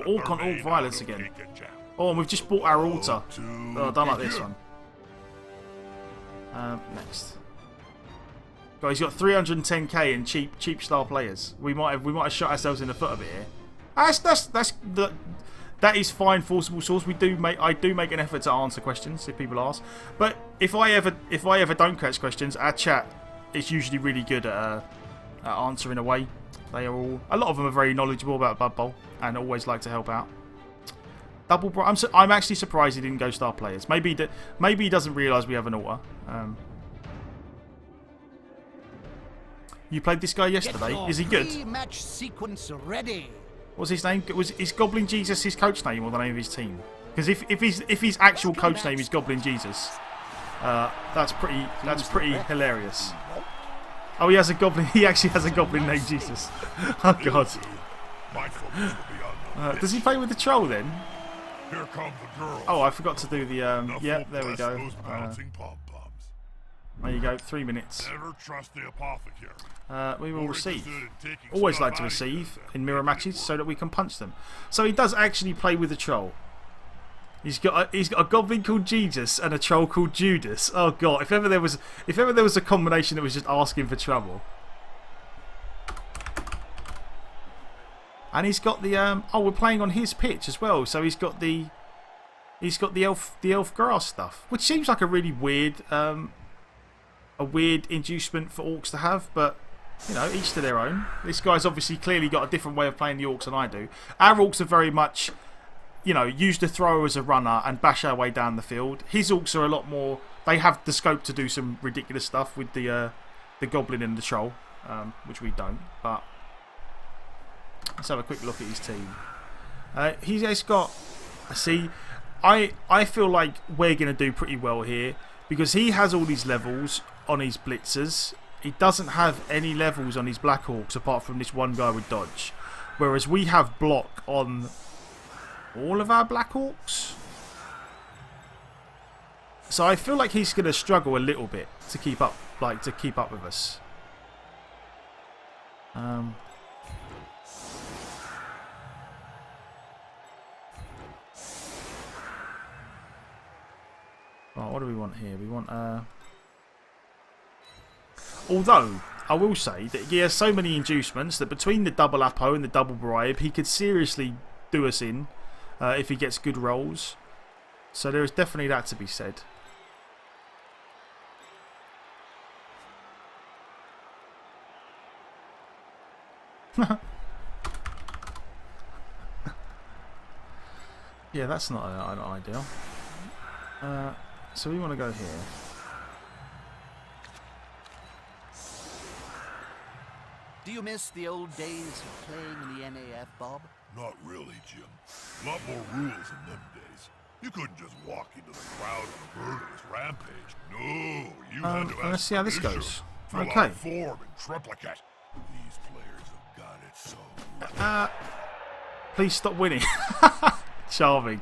Orc on Orc violence again. Oh, and we've just bought our altar. Oh, I don't like this one. Next. God, he's got 310k in cheap star players. We might have shot ourselves in the foot a bit here. That is fine, forcible source. I do make an effort to answer questions if people ask. But if I ever don't catch questions, our chat is usually really good at answering away. A lot of them are very knowledgeable about Blood Bowl and always like to help out. I'm actually surprised he didn't go star players. Maybe he doesn't realise we have an altar. You played this guy yesterday. Is he good? Match sequence ready. What's his name? Is Goblin Jesus his coach name or the name of his team? Because if his actual coach name is Goblin Jesus, that's pretty hilarious. Oh, he actually has a goblin named Jesus. Oh God. Does he play with the troll then? Here comes the girl. Oh, I forgot to do the yeah, there we go. There you go, 3 minutes. Never trust the apothecary. We will receive. Always like to receive in mirror matches so that we can punch them. So he does actually play with the troll. He's got a goblin called Jesus and a troll called Judas. Oh God! If ever there was a combination that was just asking for trouble. And he's got the oh, we're playing on his pitch as well. So he's got the elf grass stuff, which seems like a really weird inducement for Orcs to have, but you know, each to their own. This guy's obviously clearly got a different way of playing the Orcs than I do. Our Orcs are very much, you know, use the thrower as a runner and bash our way down the field. His Orcs are a lot more. They have the scope to do some ridiculous stuff with the Goblin and the Troll, which we don't. But let's have a quick look at his team. He's got. See, I feel like we're going to do pretty well here because he has all these levels on his blitzers. He doesn't have any levels on his Black Hawks apart from this one guy with dodge, whereas we have block on all of our Black Hawks. So I feel like he's going to struggle a little bit to keep up, with us. Right, what do we want here? We want although I will say that he has so many inducements that between the double Apo and the double bribe, he could seriously do us in if he gets good rolls. So there is definitely that to be said. Yeah, that's not ideal. So we want to go here. Do you miss the old days of playing in the NAF, Bob? Not really, Jim. A lot more rules in them days. You couldn't just walk into the crowd and murderous rampage. No, you had to let's see how this goes. Fill Okay. out form and triplicate. These players have got it so. Please stop winning. Charming.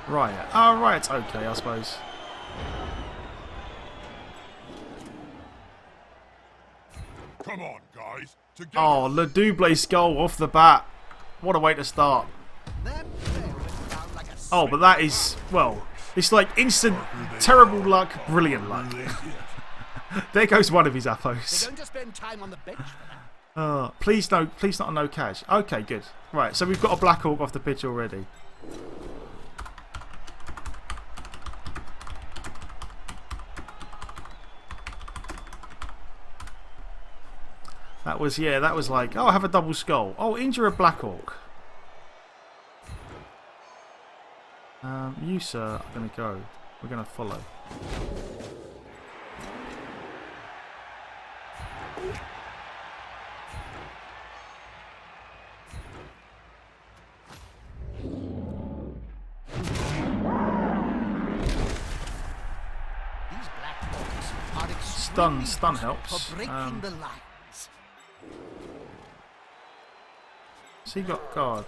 Right. Oh, right. Okay, I suppose. Come on, guys. Together. Oh, Le Double's goal off the bat. What a way to start. Oh, but that is, well, it's like instant terrible luck, brilliant luck. There goes one of his appos. Please not a no cash. Okay, good. Right, so we've got a Black Hawk off the pitch already. That was like, oh, I have a double skull. Oh, injure a Black Hawk. You, sir, are going to go. We're going to follow. Stun helps. So he got guard.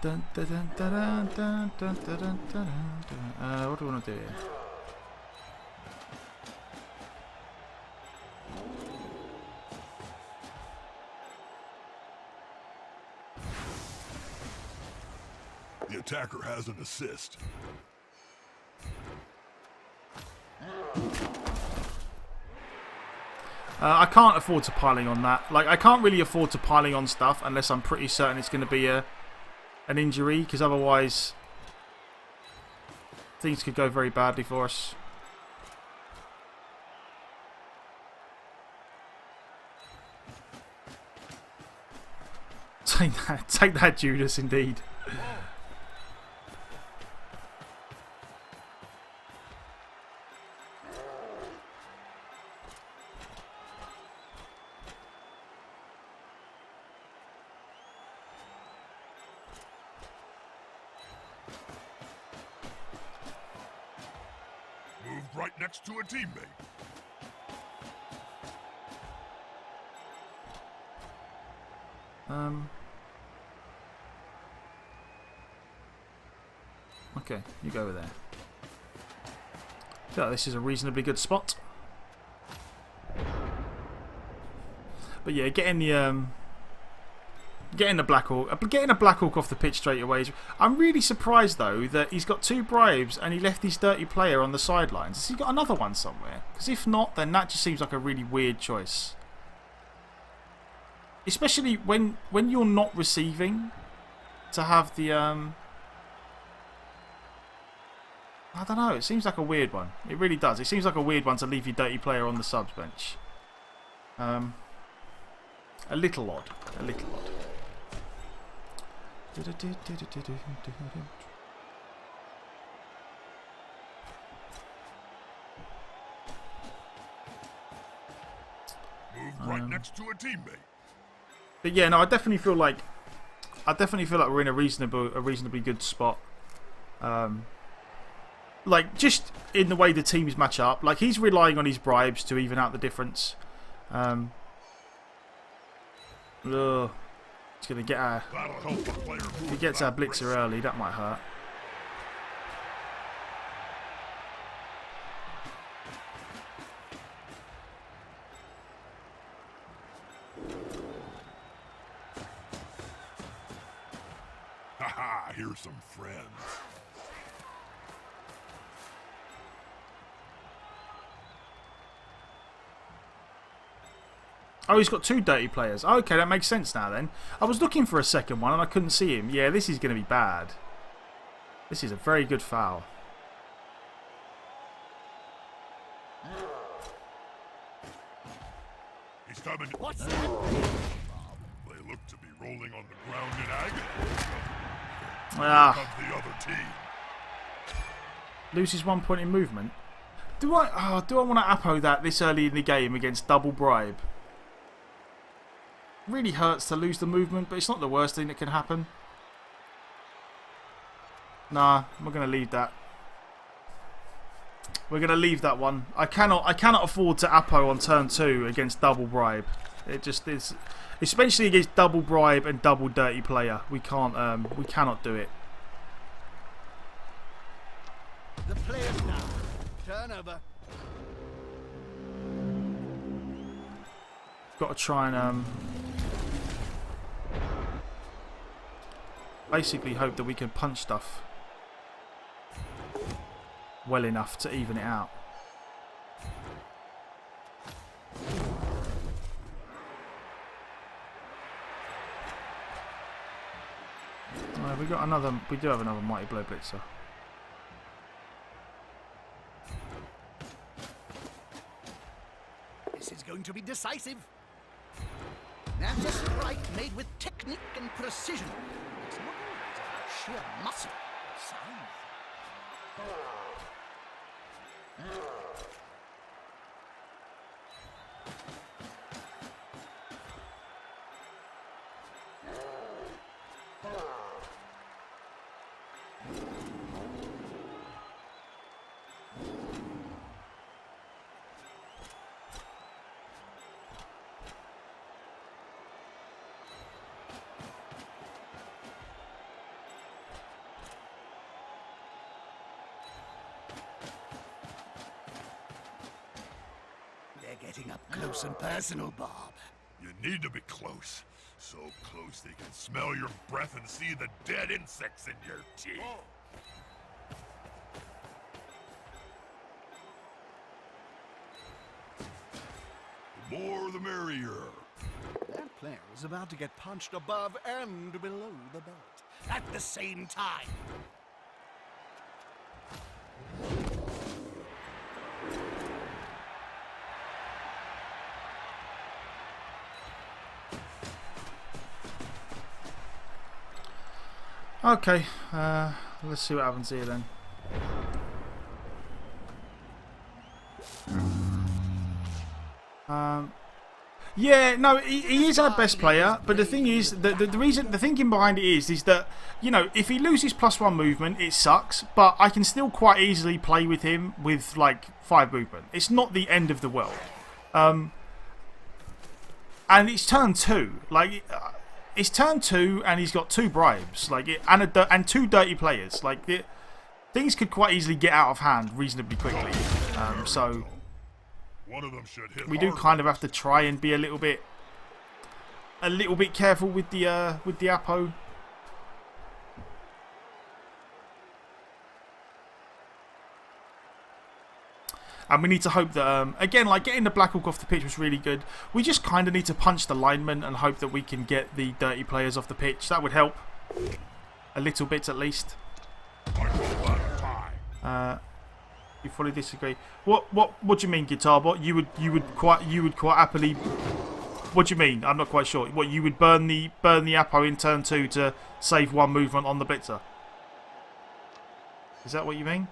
Dun, dun, dun, dun, dun, dun, dun, dun, dun, dun. What do I want to do here? The attacker has an assist. I can't afford to piling on that. Like, I can't really afford to piling on stuff unless I'm pretty certain it's going to be an injury, because otherwise things could go very badly for us. Take that, Judas, indeed. Moved right next to a teammate. Okay, you go over there. So this is a reasonably good spot. But yeah, getting the Black Hawk off the pitch straight away. I'm really surprised though that he's got 2 bribes and he left his dirty player on the sidelines. Has he got another one somewhere? Because if not, then that just seems like a really weird choice. Especially when you're not receiving, to have the I don't know, it seems like a weird one. It really does. It seems like a weird one to leave your dirty player on the subs bench. A little odd. A little odd. Moved right next to a teammate. But yeah, no, I definitely feel like we're in a reasonably good spot. Like, just in the way the teams match up. Like, he's relying on his bribes to even out the difference. It's going to get our... If he gets our blitzer early, that might hurt. Haha, here's some friends. Oh, he's got 2 dirty players. Okay, that makes sense now then. I was looking for a second one and I couldn't see him. Yeah, this is going to be bad. This is a very good foul. He's coming. What's that? They look to be rolling on the ground in agony. Ah. Here comes the other team. Loses 1 point in movement. Do I want to Apo that this early in the game against double bribe? Really hurts to lose the movement, but it's not the worst thing that can happen. Nah, we're going to leave that. We're going to leave that one. I cannot afford to Apo on turn 2 against double bribe. It just is, especially against double bribe and double dirty player. We cannot do it. The player's down. Turnover. Got to try and basically hope that we can punch stuff well enough to even it out. We do have another Mighty Blow Blitzer. This is going to be decisive. Now this strike made with technique and precision. It's not always about sheer muscle or size. getting up close and personal, Bob. You need to be close. So close they can smell your breath and see the dead insects in your teeth. The more the merrier. That player is about to get punched above and below the belt at the same time. Okay, let's see what happens here then. Yeah, no, he is our best player, but the thing is, the thinking behind it is that, you know, if he loses +1 movement, it sucks, but I can still quite easily play with him with, like, 5 movement. It's not the end of the world. And it's turn 2. Like, it's turn 2, and he's got 2 bribes, like, and 2 dirty players. Like, things could quite easily get out of hand reasonably quickly. So One of them should hit we do kind of have to try and be a little bit careful with the Apo. And we need to hope that, again, like getting the Black Hawk off the pitch was really good. We just kind of need to punch the linemen and hope that we can get the dirty players off the pitch. That would help. A little bit at least. You fully disagree. What do you mean, Guitar Bot? You would quite happily. What do you mean? I'm not quite sure. What, you would burn the Apo in turn 2 to save 1 movement on the Blitzer? Is that what you mean?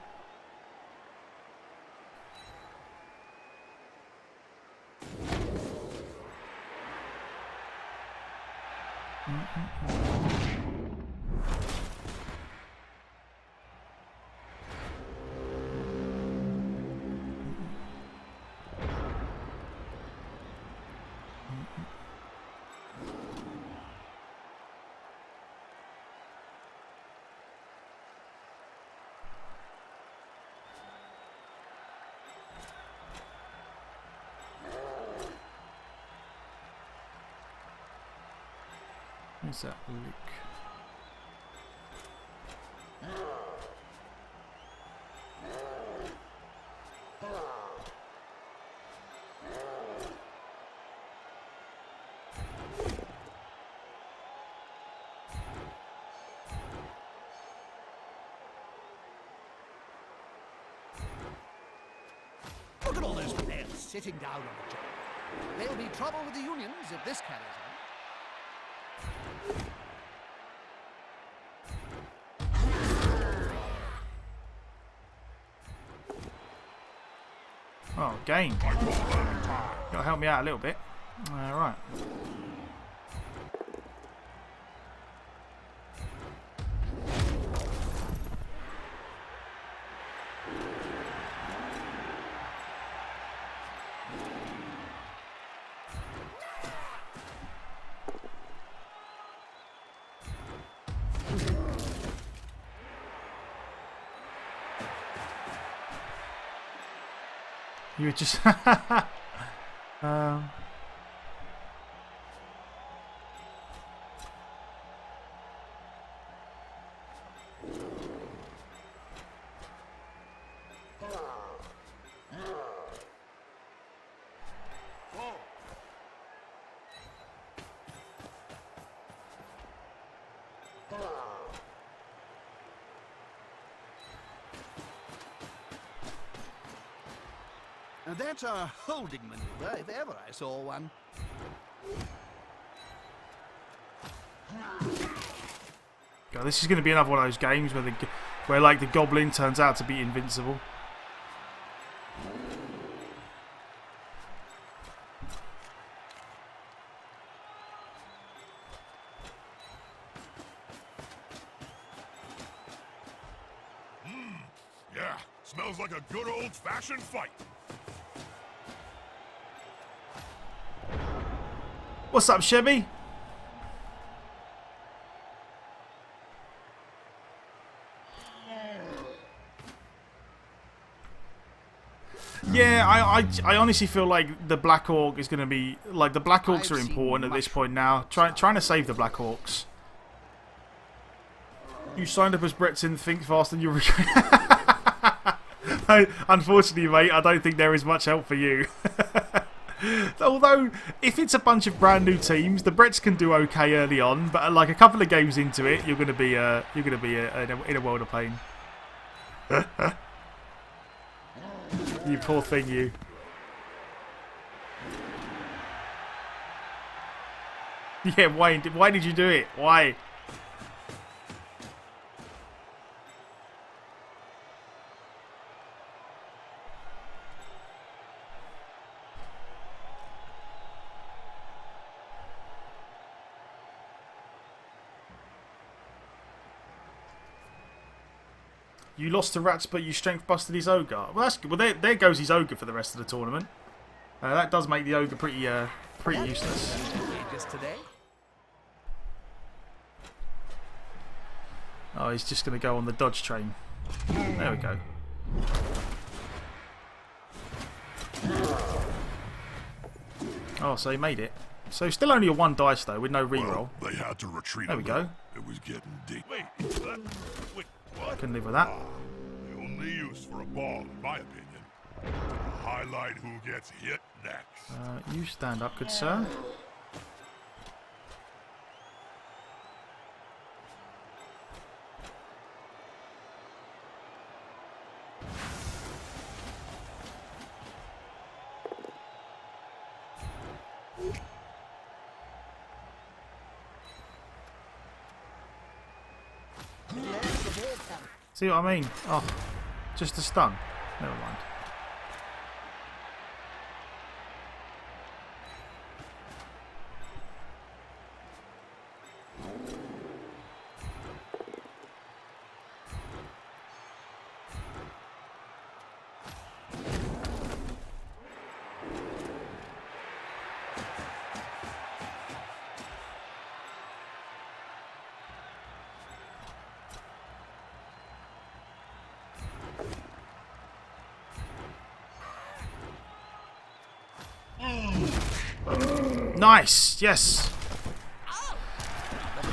Where's that Luke? Look at all those players sitting down on the job. There'll be trouble with the unions if this carries on. Oh, game. Gotta help me out a little bit. Alright. You were just... Now that's a holding maneuver, if ever I saw one. God, this is going to be another one of those games where like the Goblin turns out to be invincible. Yeah, smells like a good old-fashioned fight. What's up, Chevy? Yeah, I honestly feel like the Black Orc is going to be... Like, the Black Orcs are important at this point now. Trying to save the Black Orcs. You signed up as Breton, think fast and you'll regret... Unfortunately, mate, I don't think there is much help for you. Although, if it's a bunch of brand new teams, the Brets can do okay early on, but like a couple of games into it, you're going to be in a world of pain. You poor thing, you. Yeah, why did you do it? Why? You lost to Rats, but you strength busted his ogre. Well, that's good. Well, there goes his ogre for the rest of the tournament. That does make the ogre pretty useless. Oh, he's just going to go on the dodge train. There we go. Oh, so he made it. So still only a 1 dice though, with no reroll. Well, they had to retreat. There we go. It was getting deep. Wait, I can live with that. The only use for a ball, in my opinion, to highlight who gets hit next. You stand up, good sir. See what I mean? Oh, just a stun. Never mind. Nice, yes.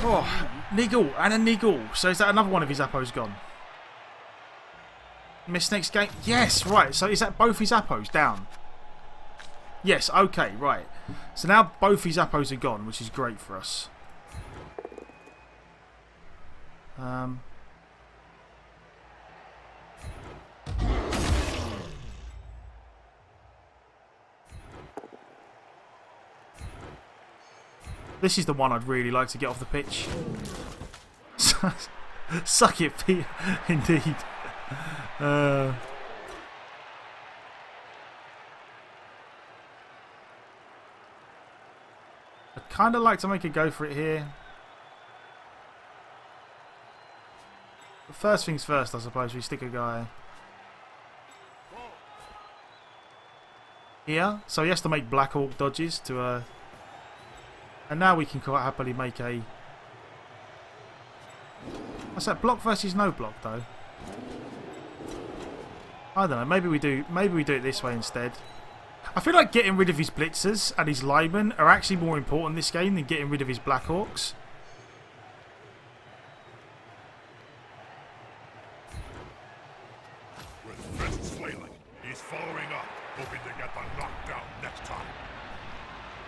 Oh, niggle and a niggle. So is that another one of his appos gone? Missed next game? Yes, right. So is that both his appos down? Yes, okay, right. So now both his appos are gone, which is great for us. This is the one I'd really like to get off the pitch. Suck it, Pete. Indeed. I'd kind of like to make a go for it here. But first things first, I suppose. We stick a guy here. So he has to make Black Orc dodges to... And now we can quite happily make a... What's that? Block versus no block, though. I don't know. Maybe we do it this way instead. I feel like getting rid of his blitzers and his linemen are actually more important in this game than getting rid of his Black Orcs. With fists flailing, he's following up, hoping to get the knockdown next time.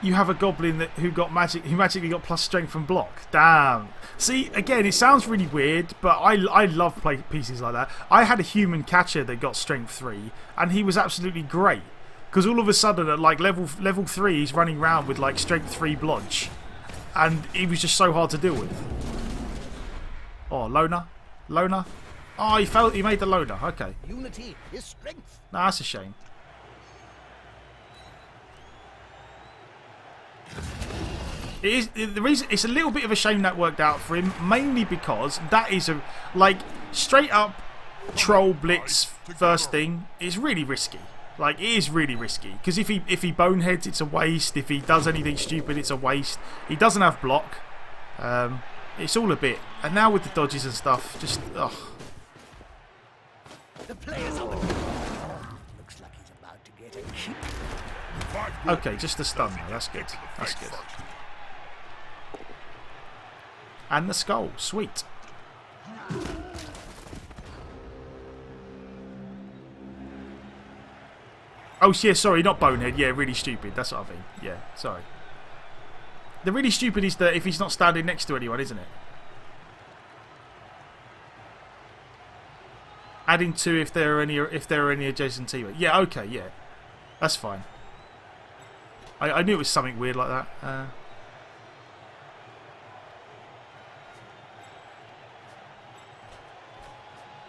You have a goblin who magically got plus strength and block. Damn. See, again, it sounds really weird, but I love pieces like that. I had a human catcher that got strength 3, and he was absolutely great. Because all of a sudden, at like level 3, he's running around with like strength 3 blodge, and he was just so hard to deal with. Oh, loner. Oh, he failed. He made the loner. Okay. Unity is strength. Nah, that's a shame. It is the reason. It's a little bit of a shame that worked out for him, mainly because that is a straight up troll blitz first thing. It's really risky. Like, it is really risky because if he boneheads, it's a waste. If he does anything stupid, it's a waste. He doesn't have block. It's all a bit. And now with the dodges and stuff, just ugh. The players on the ground. Looks like he's about Get a kick. Okay, just a stun though. That's good. That's good. And the skull. Sweet. Oh, yeah, sorry, not bonehead. Yeah, really stupid. That's what I mean. Yeah, sorry. The really stupid is that if he's not standing next to anyone, isn't it? Adding 2 if there are any adjacent teammates. Yeah, okay, yeah. That's fine. I knew it was something weird like that.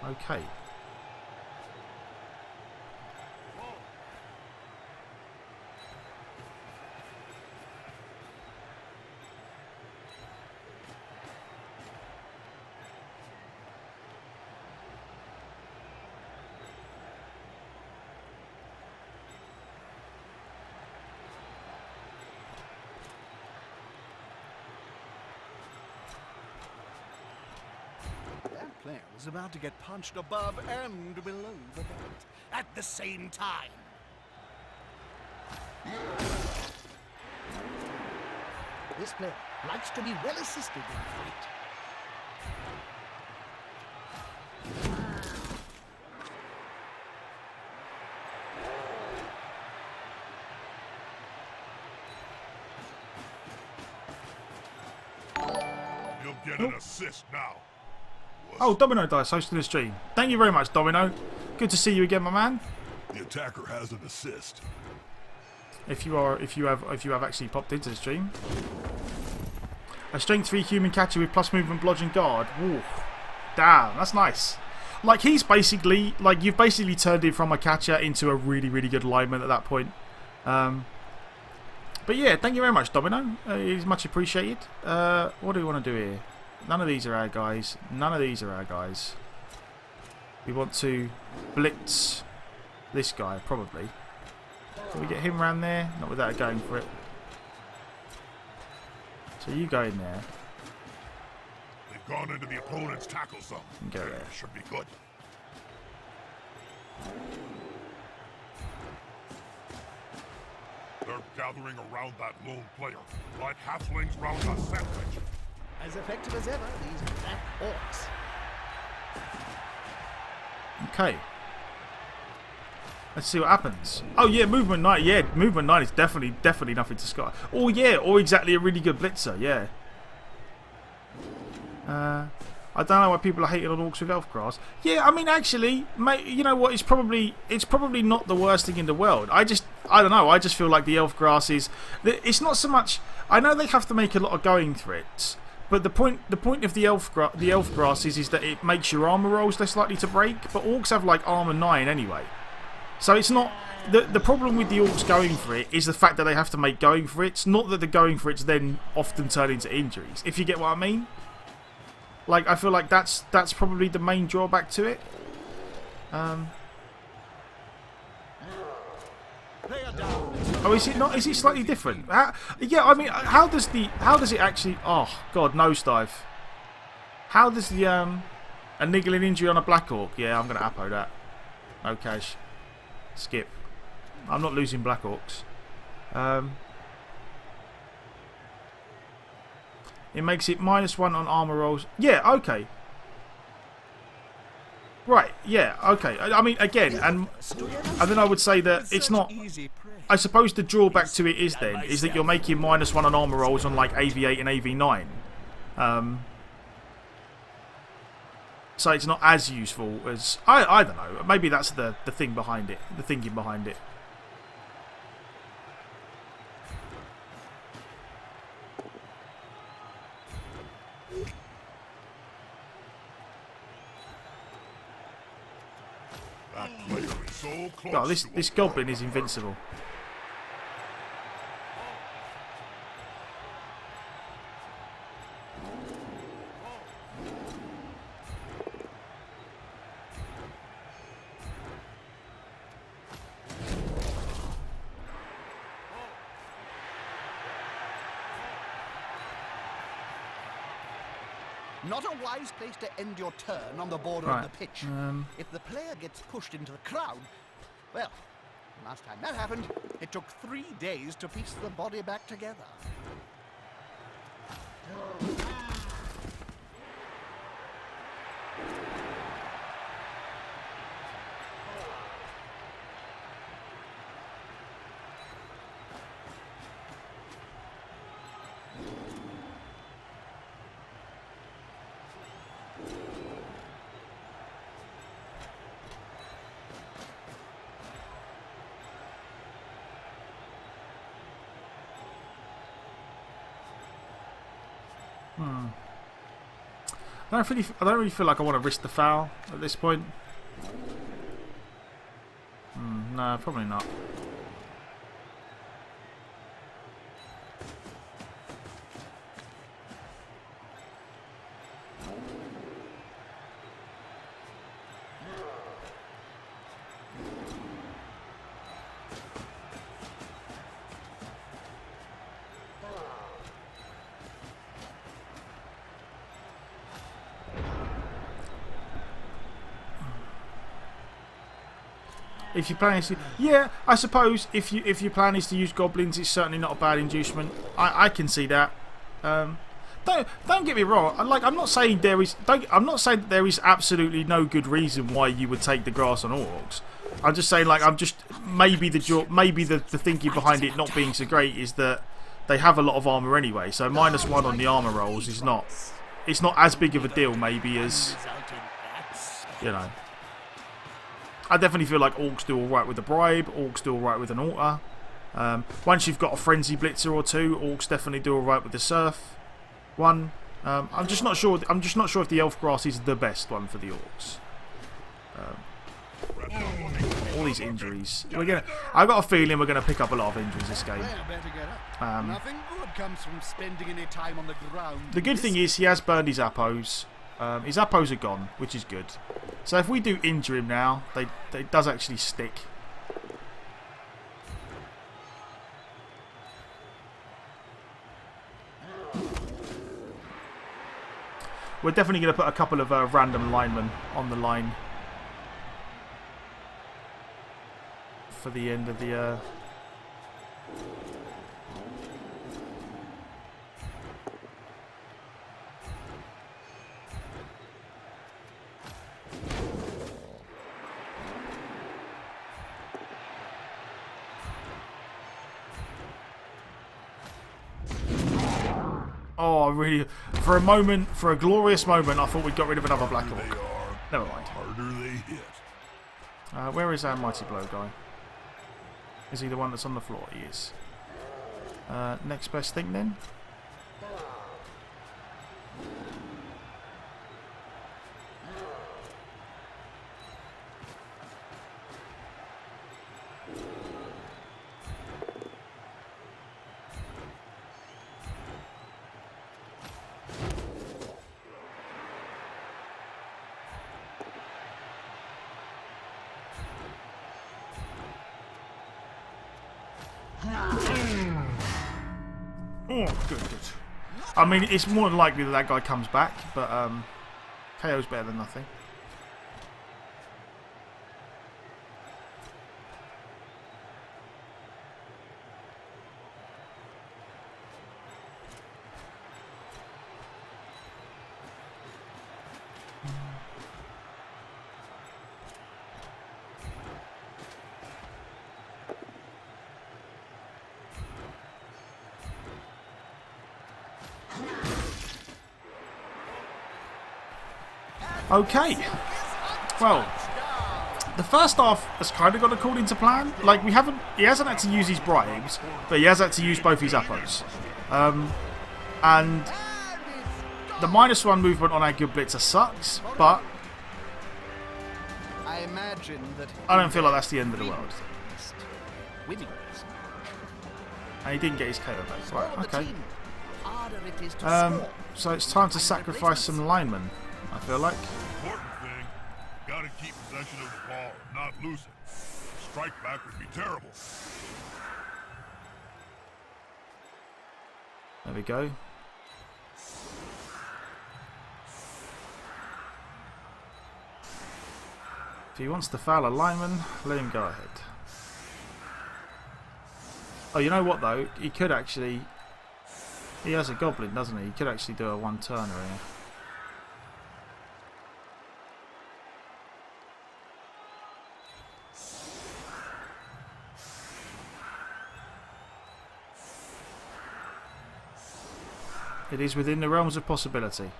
Okay. That player is about to get punched above and below the belt at the same time. This player likes to be well assisted in fight. You'll get an assist now. Oh, Domino Dice hosting the stream. Thank you very much, Domino. Good to see you again, my man. The attacker has an assist. If you have actually popped into the stream. A strength 3 human catcher with plus movement, blodge and guard. Ooh, damn, that's nice. Like he's basically you've basically turned him from a catcher into a really, really good lineman at that point. But yeah, thank you very much, Domino. It's much appreciated. What do we want to do here? None of these are our guys. None of these are our guys. We want to blitz this guy, probably. Can we get him round there? Not without going for it. So you go in there. They've gone into the opponent's tackle zone. And go there. Should be good. They're gathering around that lone player, like halflings round a sandwich. As effective as ever, these black orcs. Okay. Let's see what happens. Oh yeah, movement 9. Yeah, movement 9 is definitely nothing to sky. Oh yeah, or exactly a really good blitzer. Yeah. I don't know why people are hating on orcs with elf grass. Yeah, I mean actually, mate, you know what? It's probably not the worst thing in the world. I don't know. I just feel like the elf grass is. It's not so much. I know they have to make a lot of going threats. But the point of the elf grass is that it makes your armor rolls less likely to break. But orcs have like armor 9 anyway, so it's not the problem with the orcs going for it is the fact that they have to make going for it. It's not that the going for it's then often turn into injuries. If you get what I mean. Like I feel like that's probably the main drawback to it. Oh, is it not? Is it slightly different? Yeah, I mean, how does it actually? Oh God, nosedive. How does the a niggling injury on a Black Orc? Yeah, I'm gonna appo that. No cash. Skip. I'm not losing Black Orcs. It makes it -1 on armor rolls. Yeah, okay. Right, yeah, okay. I mean, again, and then I would say that it's not. I suppose the drawback to it is that you're making -1 on armor rolls on like AV8 and AV9. So it's not as useful as I don't know. Maybe that's the thing behind it, the thinking behind it. That player is so close. Oh, this goblin is invincible. Not a wise place to end your turn on the border Right, of the pitch. If the player gets pushed into the crowd, well, Last time that happened, it took 3 days to piece the body back together. I don't really feel like I want to risk the foul at this point. No, probably not. If your plan is to, yeah, I suppose if your plan is to use goblins, it's certainly not a bad inducement. I can see that. Don't get me wrong. I'm not saying I'm not saying that there is absolutely no good reason why you would take the grass on orcs. I'm just saying, maybe the thinking behind it not being so great is that they have a lot of armor anyway. So -1 on the armor rolls is not. It's not as big of a deal maybe as, you know. I definitely feel like orcs do alright with a bribe, orcs do alright with an altar. Once you've got a frenzy blitzer or two, orcs definitely do alright with the surf one. I'm just not sure if the elf grass is the best one for the orcs. All these injuries. I've got a feeling we're gonna pick up a lot of injuries this game. Nothing good comes from spending any time on the ground. The good thing is he has burned his appos. His appos are gone, which is good. So if we do injure him now, it does actually stick. We're definitely going to put a couple of random linemen on the line for the end of the... Oh, really? For a glorious moment, I thought we'd got rid of another Black Orc. Never mind. Harder they hit. Where is our Mighty Blow guy? Is he the one that's on the floor? He is. Next best thing then? Oh, good. I mean, it's more than likely that guy comes back, but KO's better than nothing. Okay, well, the first half has kind of got according to plan. Like, he hasn't had to use his bribes, but he has had to use both his appos. And the -1 movement on our good blitzer sucks, but I imagine that I don't feel like that's the end of the world. And he didn't get his KO back. Right, okay. So it's time to sacrifice some linemen, I feel like. Important thing, gotta keep possession of the ball and not lose it. Strike back would be terrible. There we go. If he wants to foul a lineman, let him go ahead. Oh, you know what though? He could actually... He has a goblin, doesn't he? He could actually do a one-turner here. It is within the realms of possibility.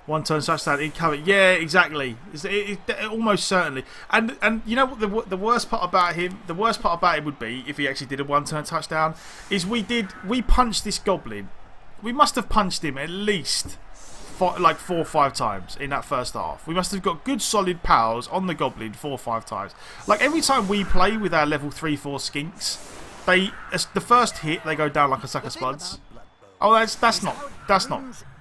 One turn touchdown in cover. Yeah, exactly. It almost certainly. And you know what the worst part about him? The worst part about him would be if he actually did a one-turn touchdown. Is we punched this goblin. We must have punched him at least like 4 or 5 times in that first half. We must have got good solid powers on the goblin 4 or 5 times. Like every time we play with our level 3-4 skinks, the first hit they go down like a sack of spuds. Oh, that's not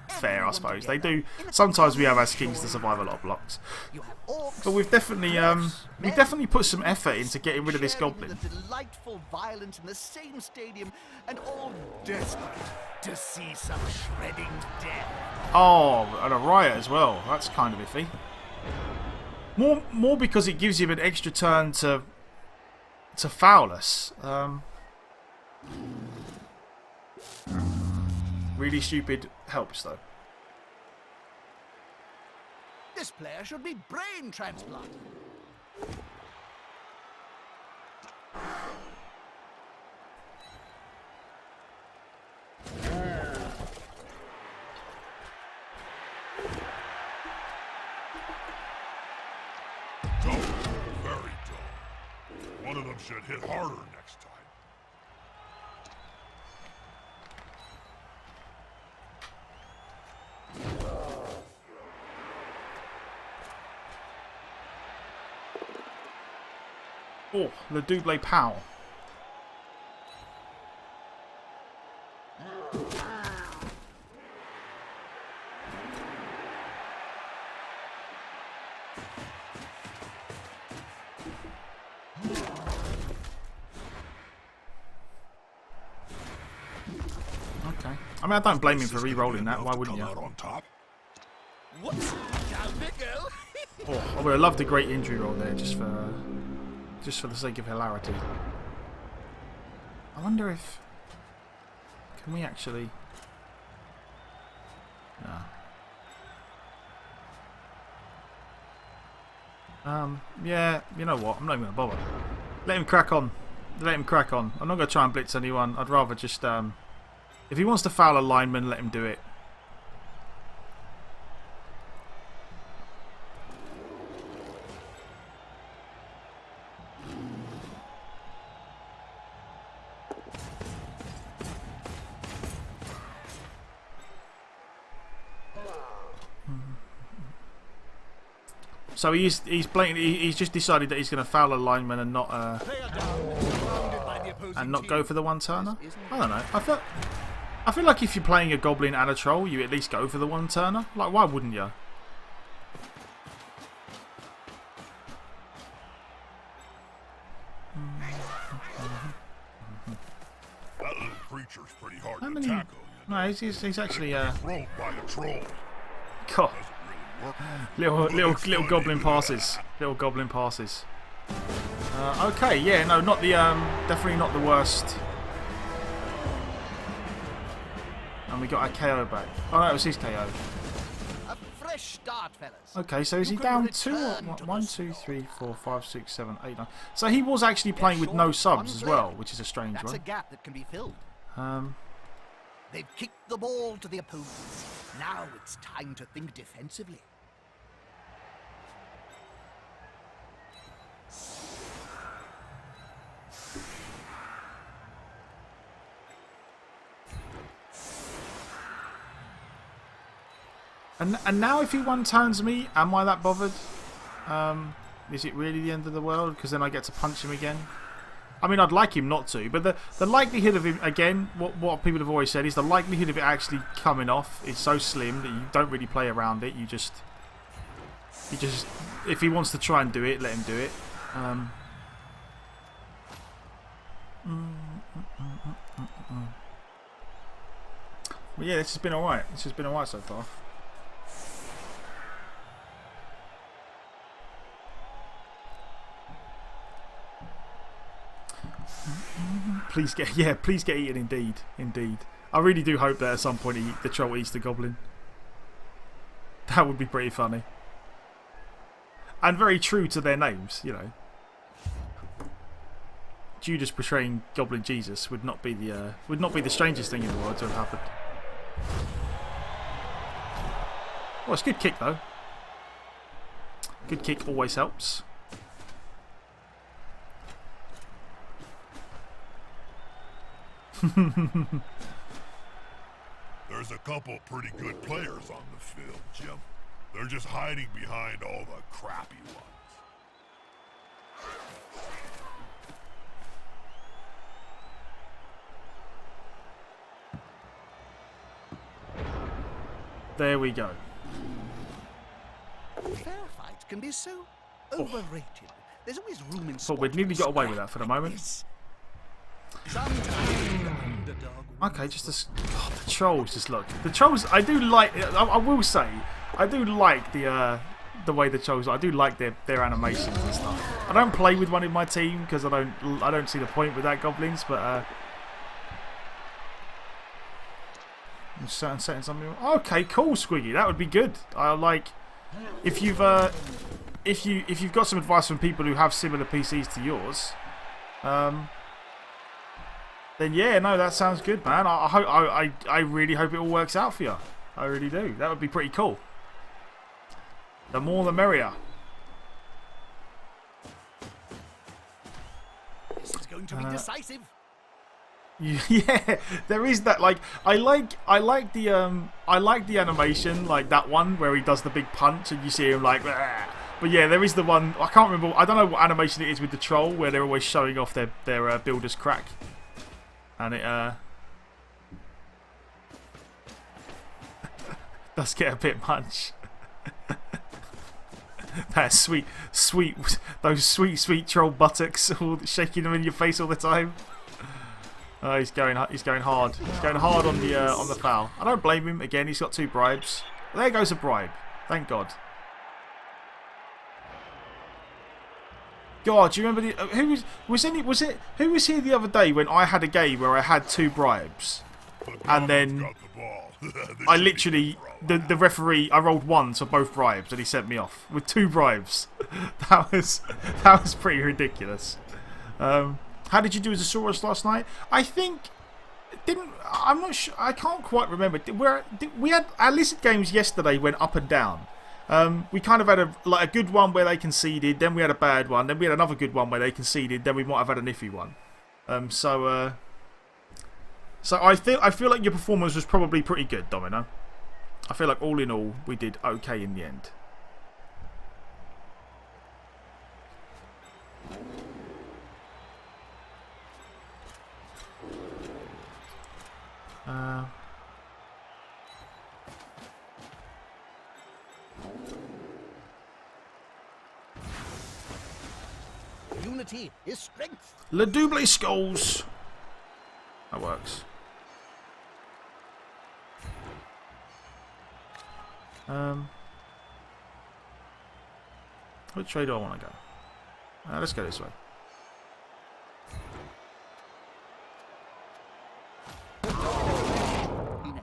fair, I suppose. They do. Sometimes we have our skinks to survive a lot of blocks, but we've definitely put some effort into getting rid of this goblin. The delightful violence in the same stadium, and all desperate to see some shredding death. Oh, and a riot as well. That's kind of iffy. More because it gives him an extra turn to foul us. Really stupid helps though. This player should be brain transplanted. Dull. Very dull. One of them should hit harder next time. Oh, the double pow. Okay. I mean, I don't blame him for re-rolling that. Why wouldn't you? Whoops! Down they go. Oh, I would have loved a great injury roll there, just for the sake of hilarity. I wonder if... Can we actually... No. Yeah, you know what? I'm not even going to bother. Let him crack on. Let him crack on. I'm not going to try and blitz anyone. I'd rather just... if he wants to foul a lineman, let him do it. So he's blatantly he's just decided that he's going to foul a lineman and not go for the one-turner. I don't know. I feel like if you're playing a goblin and a troll, you at least go for the one-turner. Like, why wouldn't you? That little creature's pretty hard to tackle. No, he's actually Thrown by a troll. God. Doesn't really work. Little goblin passes. Little goblin passes. Okay, yeah, no, not the definitely not the worst. And we got our KO back. Oh no, it was his KO. A fresh start, fellas. Okay, so is he You can down 2 or return what? to 1, the 2, soil. 3, 4, 5, 6, 7, 8, 9. So he was actually playing with no subs as well, which is a strange That's a one. gap that can be filled. They've kicked the ball to the opponents. Now it's time to think defensively. And now if he one-turns me, am I that bothered? Is it really the end of the world? Because then I get to punch him again? I mean, I'd like him not to, but the likelihood of him, again, what people have always said is the likelihood of it actually coming off is so slim that you don't really play around it. You just He just, if he wants to try and do it, let him do it. But yeah, this has been alright. This has been alright so far. Please get eaten, indeed. I really do hope that at some point the troll eats the goblin. That would be pretty funny. And very true to their names, you know. Judas portraying Goblin Jesus would not be the strangest thing in the world to have happened. Well, it's a good kick though. Good kick always helps. There's a couple pretty good players on the field, Jim. They're just hiding behind all the crappy ones. There we go. Fair fight can be so overrated. There's always room in Thought we'd nearly got away with that for the moment. Sometimes the underdog Okay, just this. God, the trolls just look. The trolls. I do like. I will say, I do like the way the trolls. I do like their animations and stuff. I don't play with one in my team because I don't see the point with that goblins. But I'm setting something. Okay, cool, Squiggy. That would be good. I like if you've got some advice from people who have similar PCs to yours. Then yeah, no, that sounds good, man. I really hope it all works out for you. I really do. That would be pretty cool. The more the merrier. This is going to be decisive. Yeah, there is that. Like, I like the animation, like that one where he does the big punch and you see him like. Bleh. But yeah, there is the one. I can't remember. I don't know what animation it is with the troll where they're always showing off their builder's crack. And it does get a bit much. That sweet, those sweet troll buttocks, all shaking them in your face all the time. Oh, he's going hard. He's going hard on the foul. I don't blame him. Again, he's got 2 bribes. There goes a bribe. Thank God. God, do you remember who was here the other day when I had a game where I had 2 bribes, and then I literally the referee, I rolled 1 for both bribes and he sent me off with 2 bribes. that was pretty ridiculous. How did you do as a Saurus last night? I'm not sure. I can't quite remember. We had our listed games yesterday went up and down. We kind of had a good one where they conceded, then we had a bad one, then we had another good one where they conceded, then we might have had an iffy one. So I feel like your performance was probably pretty good, Domino. I feel like all in all we did okay in the end. Unity is strength. Le double skulls. That works. Which way do I want to go? Let's go this way. In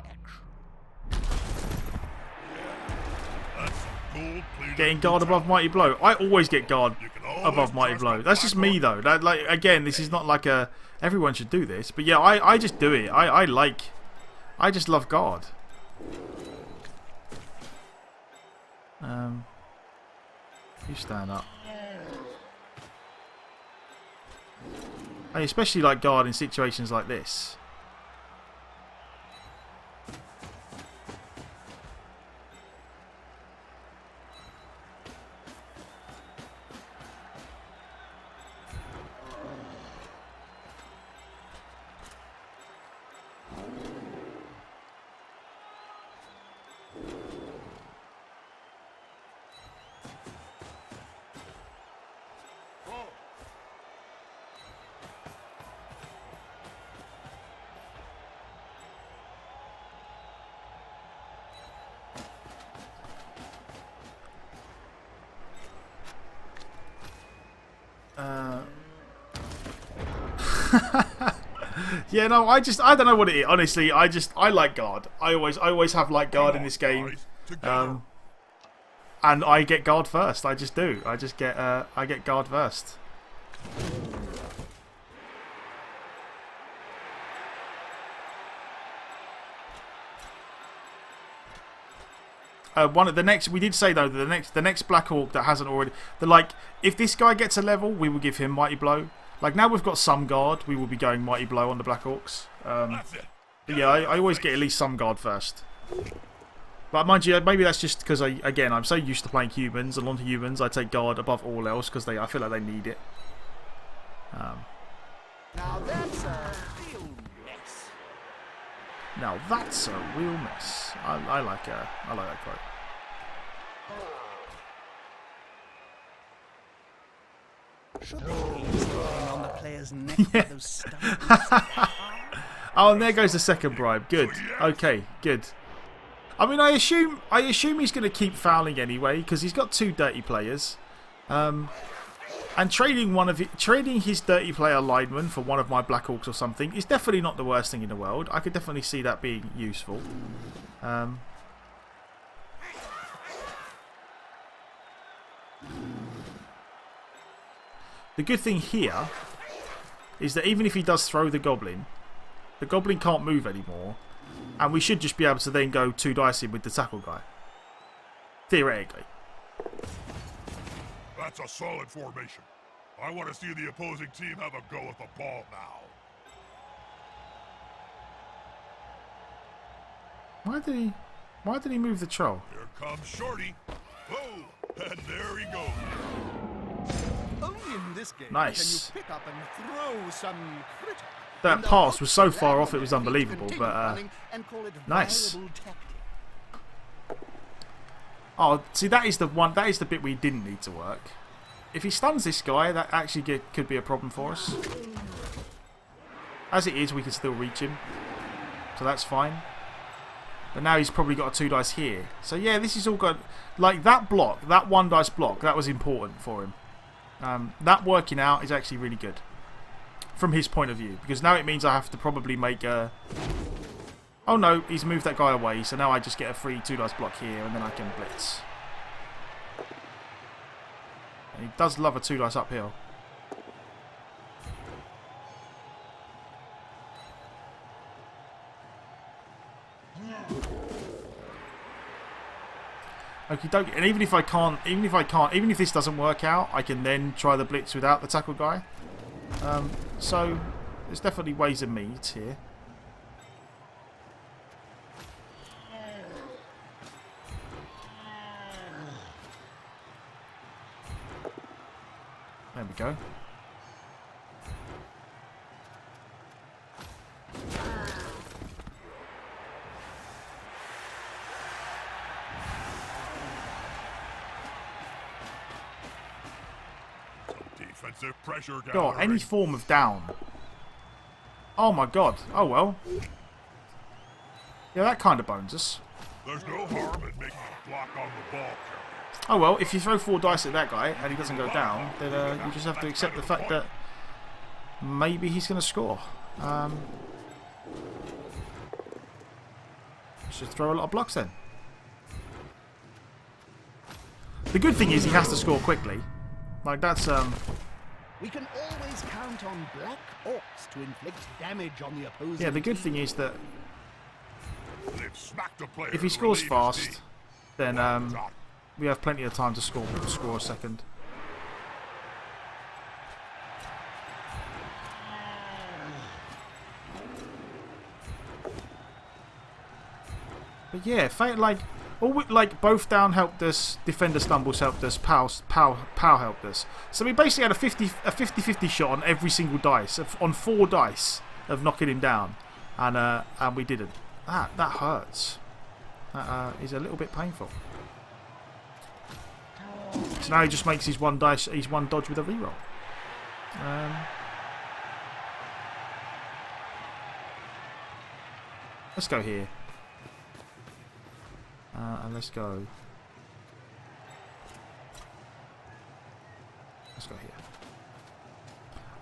action. Getting guard above mighty blow. I always get guard above mighty blow. That's just me though. That, like, again, this is not like a everyone should do this, but yeah, I just do it. I just love guard. You stand up. I especially like guard in situations like this. Yeah, no, I don't know what it is. Honestly, I like guard. I always have like guard in this game. And I get guard first. I just do. I get guard first. One of the next, we did say though that the next Black Orc that hasn't already, if this guy gets a level, we will give him Mighty Blow. Like now we've got some guard, we will be going Mighty Blow on the Black Orcs. But yeah, I always get at least some guard first. But mind you, maybe that's just because I'm so used to playing humans, and onto humans I take guard above all else because I feel like they need it. Now that's a real mess. Now that's a real mess. I like that quote. Should they be stepping on the player's neck with those stumps? Oh, and there goes the second bribe. Good. Okay, good. I mean, I assume he's going to keep fouling anyway because he's got 2 dirty players, and trading his dirty player lineman for one of my Black Orcs or something is definitely not the worst thing in the world. I could definitely see that being useful. The good thing here is that even if he does throw the goblin can't move anymore. And we should just be able to then go 2 dice in with the tackle guy. Theoretically. That's a solid formation. I want to see the opposing team have a go at the ball now. Why did he move the troll? Here comes Shorty. Oh, and there he goes. Only in this game Nice. can you pick up and throw some critter. That pass was so far off it was unbelievable, but nice. Oh, see, that is the bit we didn't need to work. If he stuns this guy, that actually could be a problem for us. As it is, we can still reach him, so that's fine. But now he's probably got a 2 dice here. So yeah, this is all good. Like that block, that 1 dice block, that was important for him. That working out is actually really good. From his point of view, because now it means I have to probably make a... Oh no, he's moved that guy away, so now I just get a free 2 dice block here and then I can blitz. And he does love a 2 dice uphill. Okie dokie. And even if this doesn't work out, I can then try the blitz without the tackle guy. So there's definitely ways and means here. There we go. Defensive pressure. God, any form of down. Oh my god. Oh well. Yeah, that kind of bones us. There's no harm in making a block on the ball carrier. Oh well, if you throw 4 dice at that guy and he doesn't go down, then you just have to accept the fact that maybe he's going to score. Should throw a lot of blocks then. The good thing is he has to score quickly. Like that's We can always count on Black Orcs to inflict damage on the opposing. Yeah, the good thing is that They've smacked a player if he scores to relieve his fast, team. then we have plenty of time to score a second. But yeah, like both down helped us, defender stumbles helped us, pow helped us. So we basically had a 50-50 shot on every single dice, on 4 dice of knocking him down, and we didn't. That hurts. That is a little bit painful. So now he just makes his 1 dodge with a reroll. Let's go here. And let's go. Let's go here.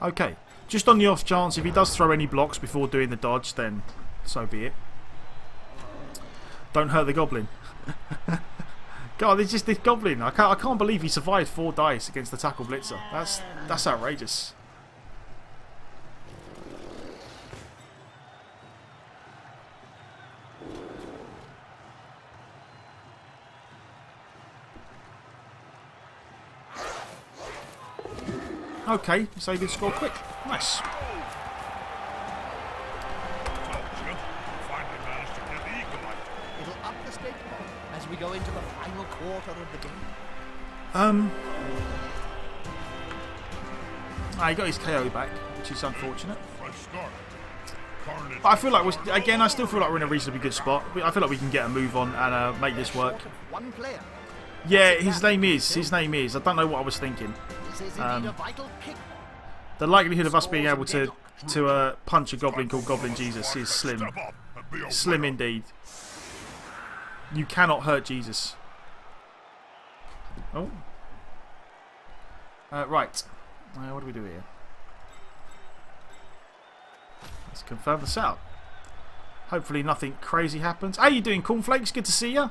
Okay. Just on the off chance, if he does throw any blocks before doing the dodge, then so be it. Don't hurt the goblin. God, there's just this goblin. I can't believe he survived 4 dice against the tackle blitzer. That's outrageous. Okay, so he did score quick. Nice. Told you. Finally managed to get the equalizer. It'll up the stake as we go into the final quarter of the game. He got his KO back, which is unfortunate. Fresh start. Carnage. But I feel like I still feel like we're in a reasonably good spot. I feel like we can get a move on and make this work. One player. Yeah, his name is. I don't know what I was thinking. This is indeed a vital kick. The likelihood of us being able to punch a goblin called Goblin Jesus is slim. Step up and be a Slim winner. indeed. You cannot hurt Jesus. Oh. Right. What do we do here? Let's confirm this out. Hopefully nothing crazy happens. How you doing, Cornflakes? Good to see you.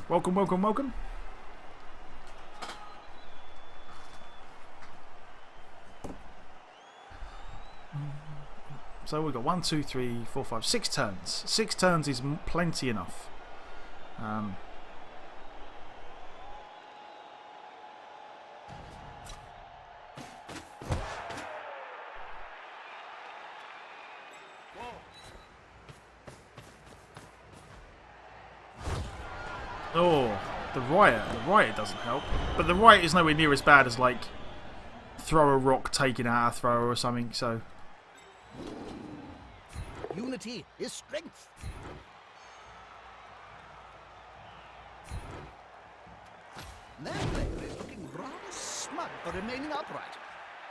Welcome, welcome, welcome. So we've got 1, 2, 3, 4, 5, 6 turns. 6 turns is plenty enough. Oh, the riot. The riot doesn't help. But the riot is nowhere near as bad as, like, throw a rock taking out a thrower or something, so... Unity is strength. That player is looking rather smug for remaining upright.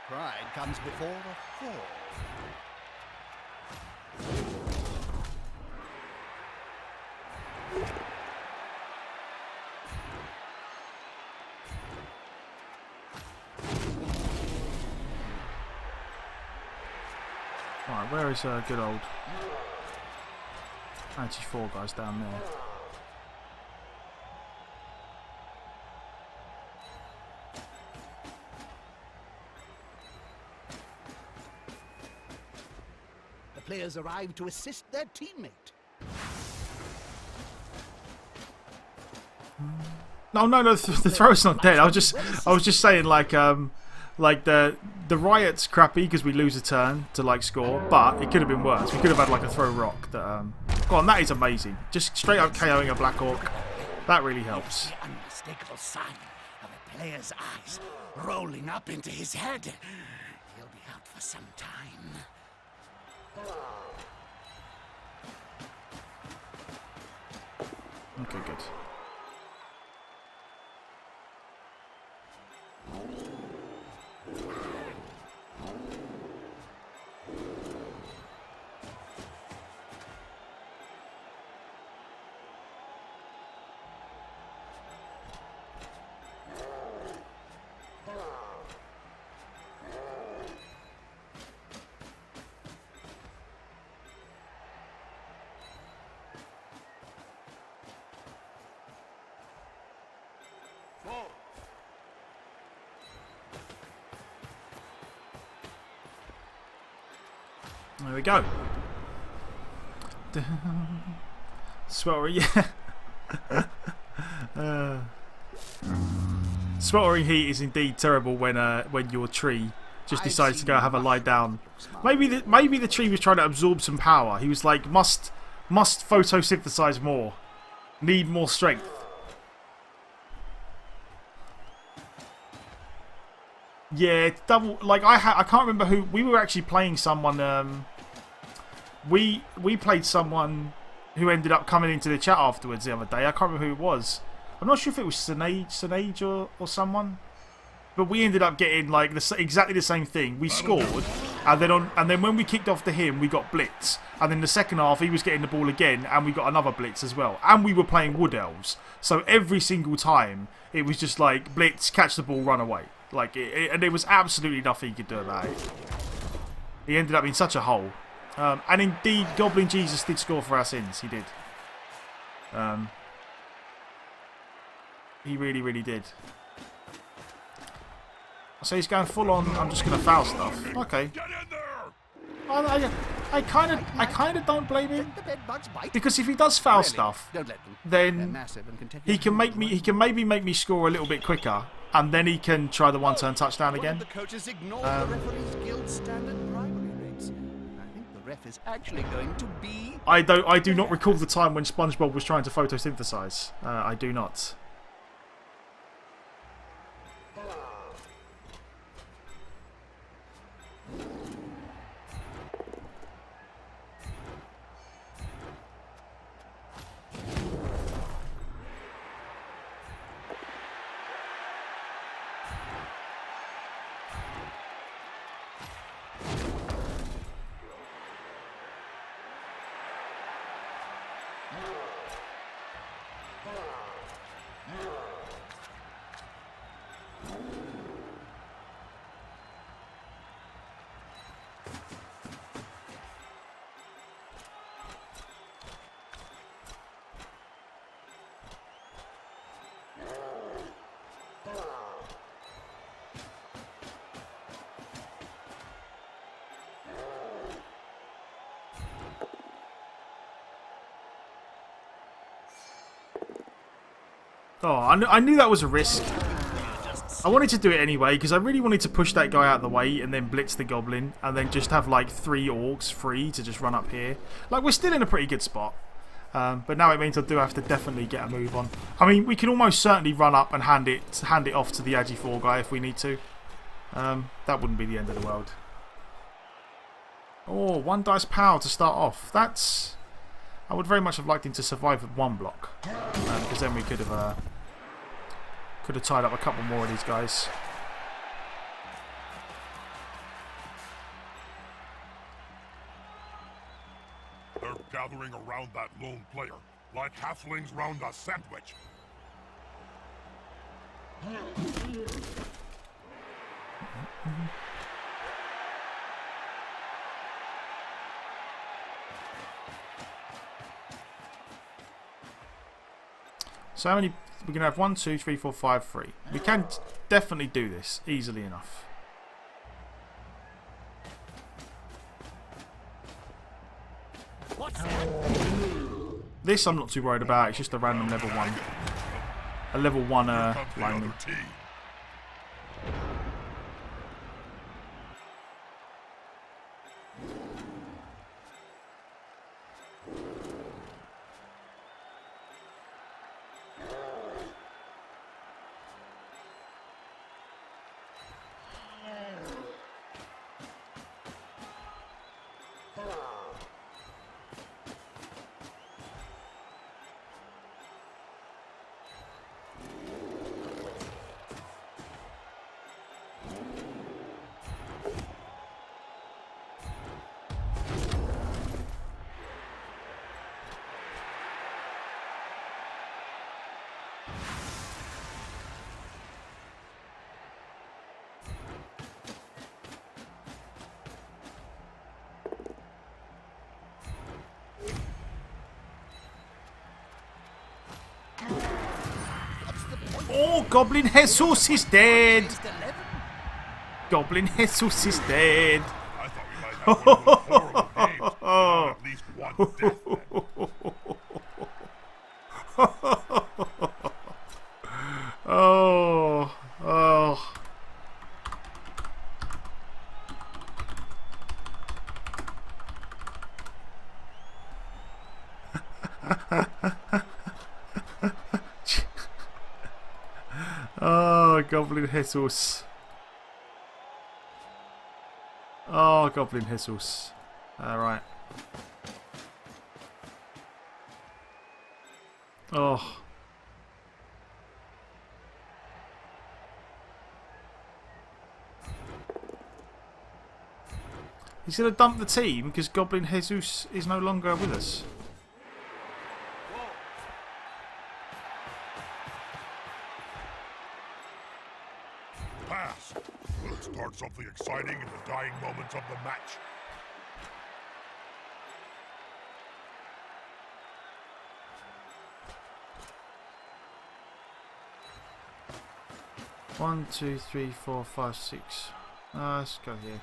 Pride comes before a fall. Alright, where is good old 94 guys down there? The players arrive to assist their teammate. No, the throw's not dead. I was just saying, like the riot's crappy because we lose a turn to like score, but it could have been worse. We could have had like a throw rock that. Go on, that is amazing. Just straight up KOing a Black Orc. That really helps. The unmistakable sign of a player's eyes rolling up into his head. He'll be out for some time. Okay, good. There we go. Sweltering, yeah. Sweltering heat is indeed terrible when your tree just decides to go have a lie down. Maybe the tree was trying to absorb some power. He was like, must photosynthesize more, need more strength. Yeah, double. Like I can't remember who we were actually playing. Someone. We played someone who ended up coming into the chat afterwards the other day. I can't remember who it was. I'm not sure if it was Sinage or someone. But we ended up getting like exactly the same thing. We scored, and then when we kicked off to him, we got blitz. And then the second half, he was getting the ball again, and we got another blitz as well. And we were playing Wood Elves, so every single time it was just like blitz, catch the ball, run away. Like and there was absolutely nothing you could do about it. He ended up in such a hole. And indeed, Goblin Jesus did score for our sins. He did. He really, really did. So he's going full on. I'm just going to foul stuff. Okay. Get in there! I kind of don't blame him, The bedbugs bite. because if he does foul stuff, Don't let them. They're then massive and can take he can make me. He can maybe make me score a little bit quicker, and then he can try the one-turn touchdown again. The coaches ignore the referees' guild standard primary rates. I think the ref is actually going to be. I do not recall the time when SpongeBob was trying to photosynthesize. I do not. Oh, I knew that was a risk. I wanted to do it anyway because I really wanted to push that guy out of the way and then blitz the goblin and then just have like 3 orcs free to just run up here. Like, we're still in a pretty good spot. But now it means I do have to definitely get a move on. I mean, we can almost certainly run up and hand it off to the Agi 4 guy if we need to. That wouldn't be the end of the world. Oh, 1 dice power to start off. That's... I would very much have liked him to survive with 1 block. Because then we could have tied up a couple more of these guys. They're gathering around that lone player, like halflings round a sandwich. So how many... We're going to have 1, 2, 3, 4, 5, 3. We can definitely do this easily enough. What's that? This I'm not too worried about. It's just a random level 1. A level 1 lineman. Tea. Oh, Goblin Jesus is dead! Against 11? Goblin Jesus is dead! I thought we might have one of those horrible games without at least one death then. Oh, oh. Oh, Goblin Jesus. Oh, Goblin Jesus. Alright. Oh. He's going to dump the team because Goblin Jesus is no longer with us. Pass. We'll start something exciting in the dying moments of the match. 1, 2, 3, 4, 5, 6. Let's go here.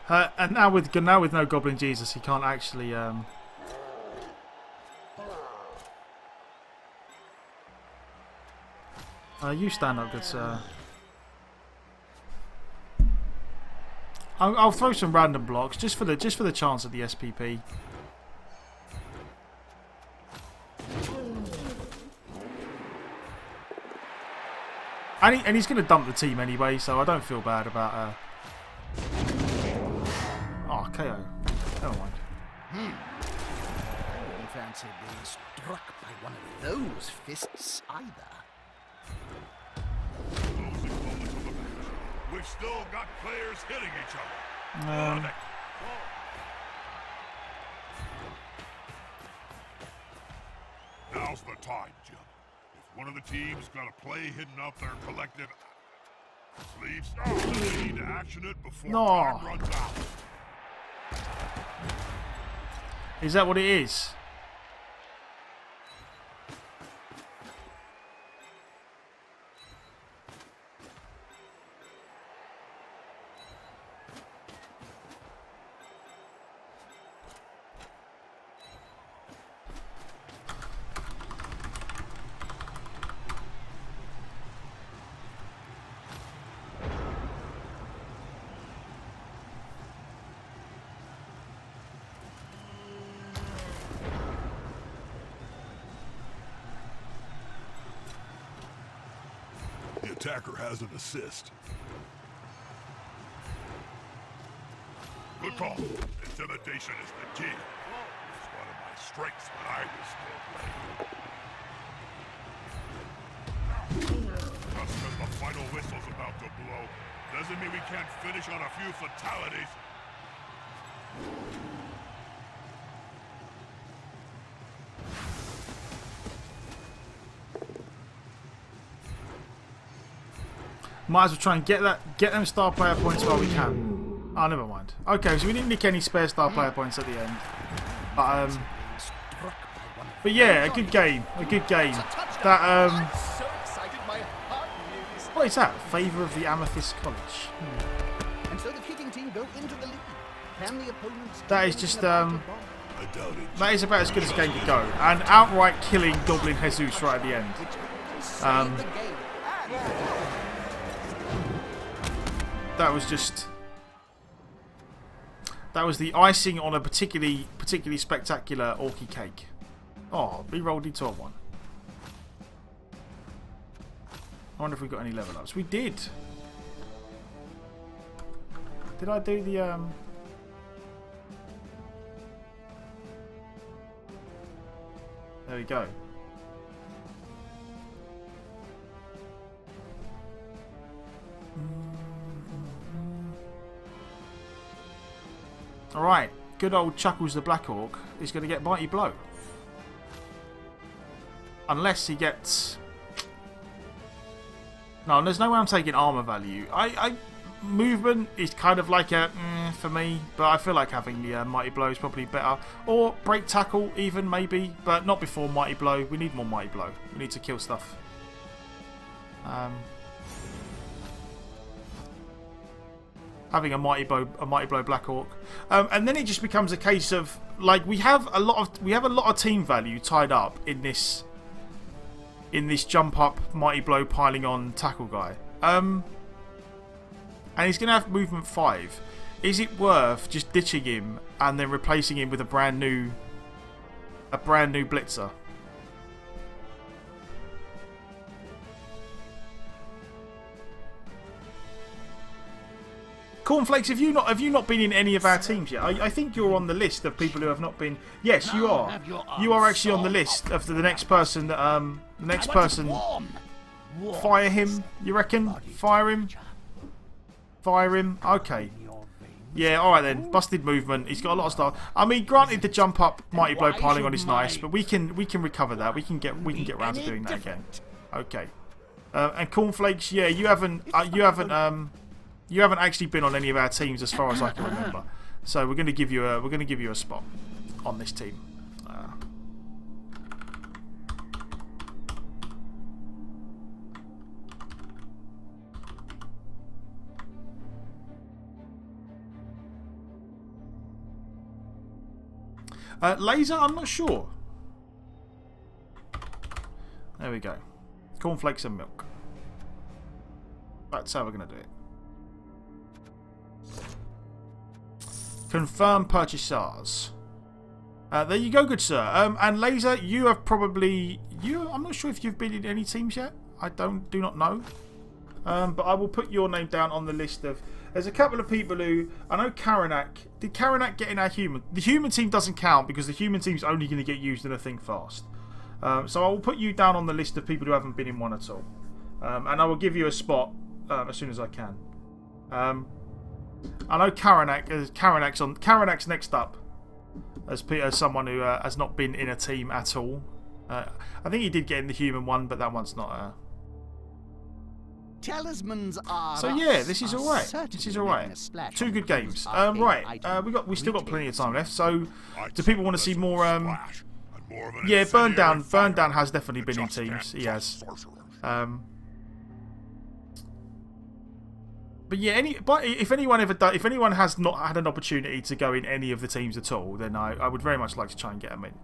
And now with no Goblin Jesus, he can't actually. You stand up, good sir. I'll throw some random blocks just for the chance of the SPP. And he's going to dump the team anyway, so I don't feel bad about. Oh, KO. Never mind. I wouldn't fancy being struck by one of those fists either. We've still got players hitting each other. Now's the time, Jim. If one of the teams got a play hidden up their collective sleeves, they need to action it before time runs out. Is that what it is? The attacker has an assist. Good call. Intimidation is the key. It's one of my strengths when I was still playing. Just because the final whistle's about to blow doesn't mean we can't finish on a few fatalities. Might as well try and get them star player points while we can. Oh, never mind. Okay, so we didn't nick any spare star player points at the end. But yeah, a good game. A good game. That what is that? Favour of the Amethyst College. And so the hitting team go into the lead. Can the opponents That is just I doubt it. that is about as good as a game could go. And outright killing Goblin Jesus right at the end. save the game? That was just. That was the icing on a particularly spectacular Orky cake. Oh, re-rolled into a 1. I wonder if we got any level ups. We did. Did I do the There we go. Alright, good old Chuckles the Black Orc is going to get Mighty Blow. Unless he gets... No, there's no way I'm taking armor value. Movement is kind of like a for me, but I feel like having the Mighty Blow is probably better. Or Break Tackle even, maybe, but not before Mighty Blow. We need more Mighty Blow. We need to kill stuff. Having a Mighty Blow Black Orc, and then it just becomes a case of like we have a lot of team value tied up in this jump up Mighty Blow piling on tackle guy, and he's going to have movement 5. Is it worth just ditching him and then replacing him with a brand new blitzer? Cornflakes, have you not been in any of our teams yet? I think you're on the list of people who have not been. Yes, you are. You are actually on the list of the next person. The next person. Fire him. You reckon? Fire him. Fire him. Okay. Yeah. All right then. Busted movement. He's got a lot of stuff. I mean, granted, the jump up Mighty Blow piling on is nice, but we can recover that. We can get around to doing that again. Okay. And Cornflakes, yeah, you haven't actually been on any of our teams as far as I can remember. So we're going to give you a spot on this team. Laser, I'm not sure. There we go. Cornflakes and milk. That's how we're going to do it. Confirm purchasers. There you go, good sir. And Laser, you have probably... I'm not sure if you've been in any teams yet. I do not know. But I will put your name down on the list of... There's a couple of people who... I know Karanak. Did Karanak get in our human? The human team doesn't count because the human team's only going to get used in a thing fast. So I will put you down on the list of people who haven't been in one at all. And I will give you a spot as soon as I can. I know Karanak's next up as someone who has not been in a team at all. I think he did get in the human one, but that one's not... Talismans are... So yeah, this is alright. This is alright. 2 good games. Right, we still got plenty of time left. So, do people want to see more? Yeah, Burn Down has definitely been in teams. He has. But yeah, if anyone has not had an opportunity to go in any of the teams at all, then I would very much like to try and get them in.